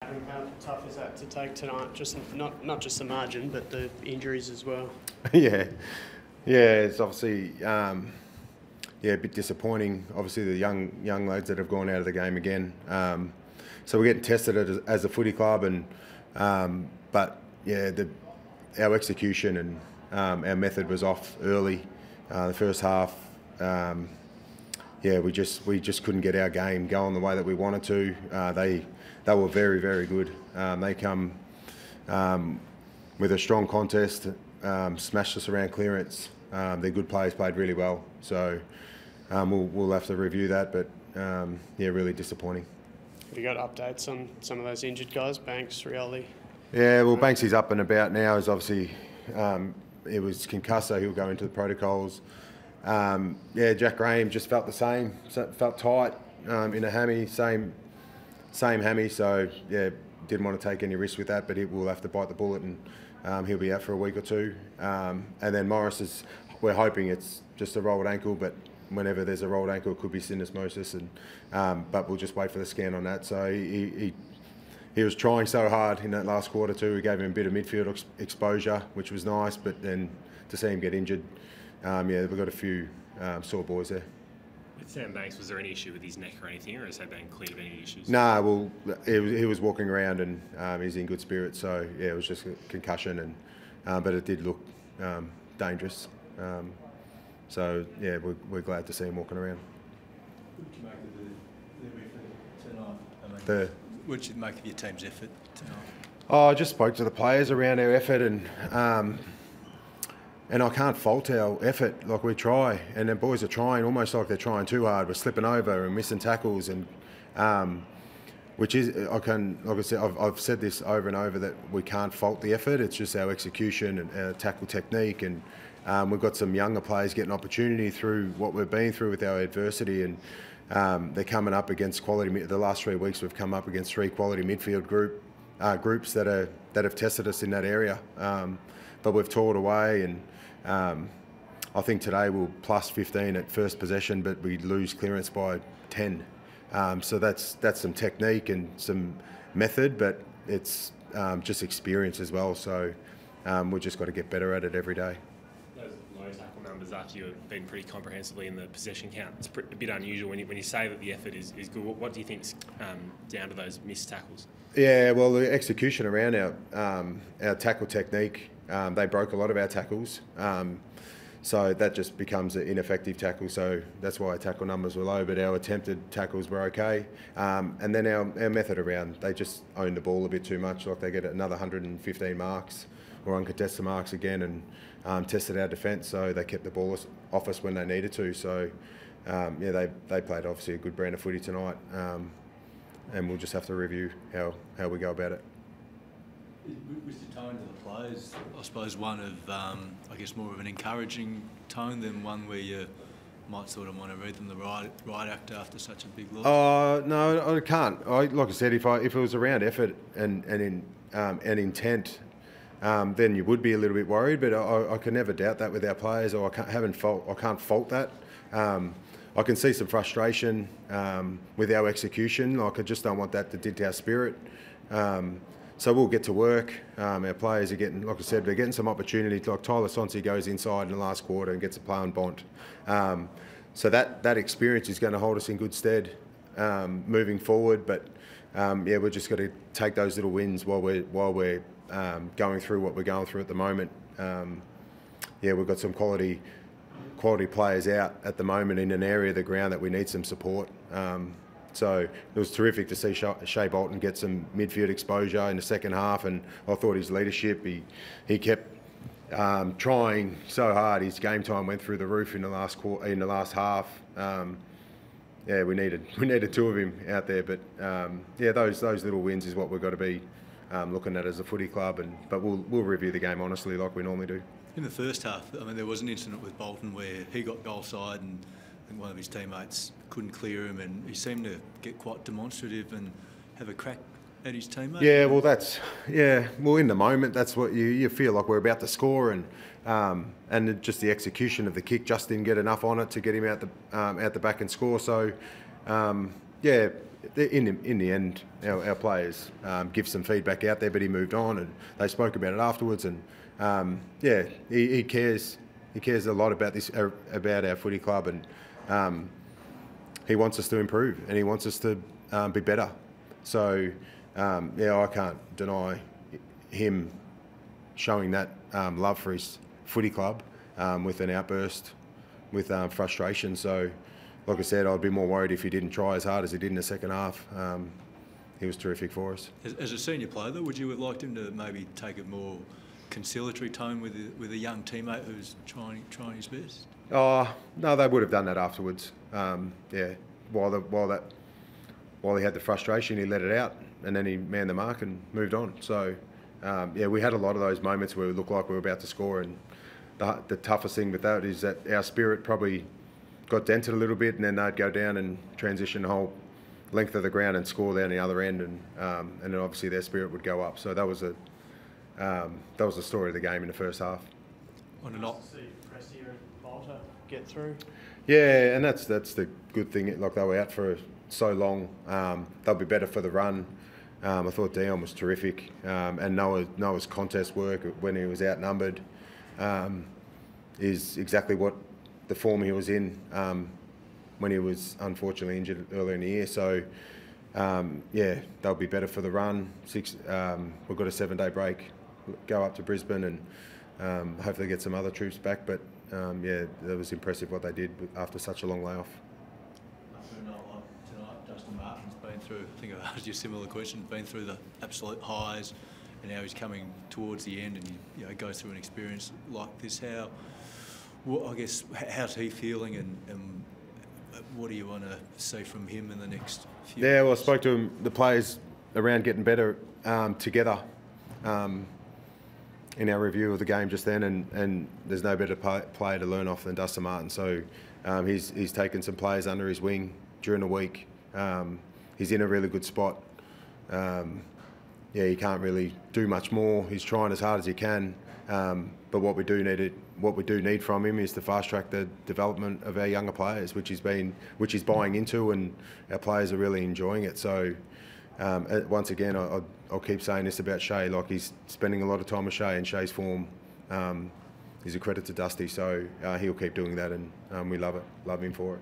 How tough is that to take tonight? Just not just the margin, but the injuries as well. Yeah, it's obviously a bit disappointing. Obviously, the young lads that have gone out of the game again. So we're getting tested as a footy club, and but yeah, our execution and our method was off early. The first half, we just couldn't get our game going the way that we wanted to. They were very, very good. They come with a strong contest, smashed us around clearance. Their good players played really well, so we'll have to review that. But really disappointing. Have you got updates on some of those injured guys, Banks, Rioli? Yeah, well, Banksy's up and about now. Is obviously it was concussed, so he'll go into the protocols. Jack Graham just felt the same, felt tight in a hammy, same hammy. So yeah, didn't want to take any risk with that, but he will have to bite the bullet, and he'll be out for a week or two. And then Morris we're hoping it's just a rolled ankle, but whenever there's a rolled ankle, it could be syndesmosis, and but we'll just wait for the scan on that. So he was trying so hard in that last quarter too. We gave him a bit of midfield exposure, which was nice, but then to see him get injured, we've got a few sore boys there. With Sam Banks, was there any issue with his neck or anything, or has that been cleared of any issues? Nah, well, he was walking around and he's in good spirits, so yeah, it was just a concussion, and but it did look dangerous. So yeah, we're glad to see him walking around. What did you make of the effort tonight? What did you make of your team's effort tonight? I just spoke to the players around our effort, and I can't fault our effort. Like, we try, and the boys are trying almost like they're trying too hard. We're slipping over and missing tackles, and which is, like I said, I've said this over and over, that we can't fault the effort. It's just our execution and our tackle technique, and we've got some younger players getting opportunity through what we've been through with our adversity, and they're coming up against quality. The last 3 weeks we've come up against 3 quality midfield groups that have tested us in that area, but we've tore it away, and I think today we'll plus 15 at first possession, but we lose clearance by 10. So that's some technique and some method, but it's just experience as well. So we've just got to get better at it every day. Those low tackle numbers after you've been pretty comprehensively in the possession count, it's a bit unusual when you say that the effort is good. What do you think's down to those missed tackles? Yeah, well, the execution around our tackle technique, they broke a lot of our tackles. So that just becomes an ineffective tackle. So that's why our tackle numbers were low, but our attempted tackles were okay. And then our method around, they just own the ball a bit too much. Like, they get another 115 marks or uncontested marks again, and tested our defence. So they kept the ball off us when they needed to. So they played obviously a good brand of footy tonight. And we'll just have to review how we go about it. Was the tone of the players, I suppose, one of, I guess, more of an encouraging tone than one where you might sort of want to read them the right act after such a big loss? No, I can't. Like I said, if it was around effort and intent, then you would be a little bit worried. But I can never doubt that with our players, or I can't fault that. I can see some frustration with our execution. Like, I just don't want that to dent our spirit. So we'll get to work. Our players are getting, like I said, they're getting some opportunity. Like, Tyler Sonsi goes inside in the last quarter and gets a play on Bont. So that experience is going to hold us in good stead moving forward. But we're just got to take those little wins while we're going through what we're going through at the moment. We've got some quality players out at the moment in an area of the ground that we need some support. So it was terrific to see Shea Bolton get some midfield exposure in the second half, and I thought his leadership, he kept trying so hard. His game time went through the roof in the last half. We needed 2 of him out there, but those little wins is what we've got to be looking at as a footy club, but we'll review the game honestly like we normally do. In the first half, I mean, there was an incident with Bolton where he got goal side and one of his teammates couldn't clear him, and he seemed to get quite demonstrative and have a crack at his teammate. Yeah, well, in the moment, that's what you feel like we're about to score, and just the execution of the kick just didn't get enough on it to get him out the back and score. So in the end, our players give some feedback out there, but he moved on and they spoke about it afterwards. And he cares. He cares a lot about about our footy club, and he wants us to improve and he wants us to be better. So I can't deny him showing that love for his footy club with an outburst, with frustration. So, like I said, I'd be more worried if he didn't try as hard as he did in the second half. He was terrific for us. As a senior player, though, would you have liked him to maybe take a more conciliatory tone with a young teammate who's trying his best? Oh no, they would have done that afterwards. While he had the frustration, he let it out, and then he manned the mark and moved on. So we had a lot of those moments where it looked like we were about to score, and the toughest thing with that is that our spirit probably got dented a little bit, and then they'd go down and transition the whole length of the ground and score down the other end, and then obviously their spirit would go up. So that was the story of the game in the first half. On a not see Prestia and Bolton get through. Yeah, and that's the good thing. Like, they were out for so long, they'll be better for the run. I thought Dion was terrific, and Noah's contest work when he was outnumbered is exactly what the form he was in when he was unfortunately injured earlier in the year. So they'll be better for the run. We've got a 7-day break, go up to Brisbane, and hopefully get some other troops back. But that was impressive what they did after such a long layoff. Tonight, Dustin Martin's been through, I think I've asked you a similar question, been through the absolute highs, and now he's coming towards the end, and he goes through an experience like this. How's he feeling, and what do you want to see from him in the next few Yeah, well, I months? spoke to him, the players around getting better together in our review of the game just then, and there's no better player to learn off than Dustin Martin. So he's taken some players under his wing during the week. He's in a really good spot. He can't really do much more. He's trying as hard as he can. But what we do need from him is to fast track the development of our younger players, which he's buying into, and our players are really enjoying it. So once again, I'll keep saying this about Shay. Like, he's spending a lot of time with Shay, and Shay's form is a credit to Dusty. So he'll keep doing that, and we love him for it.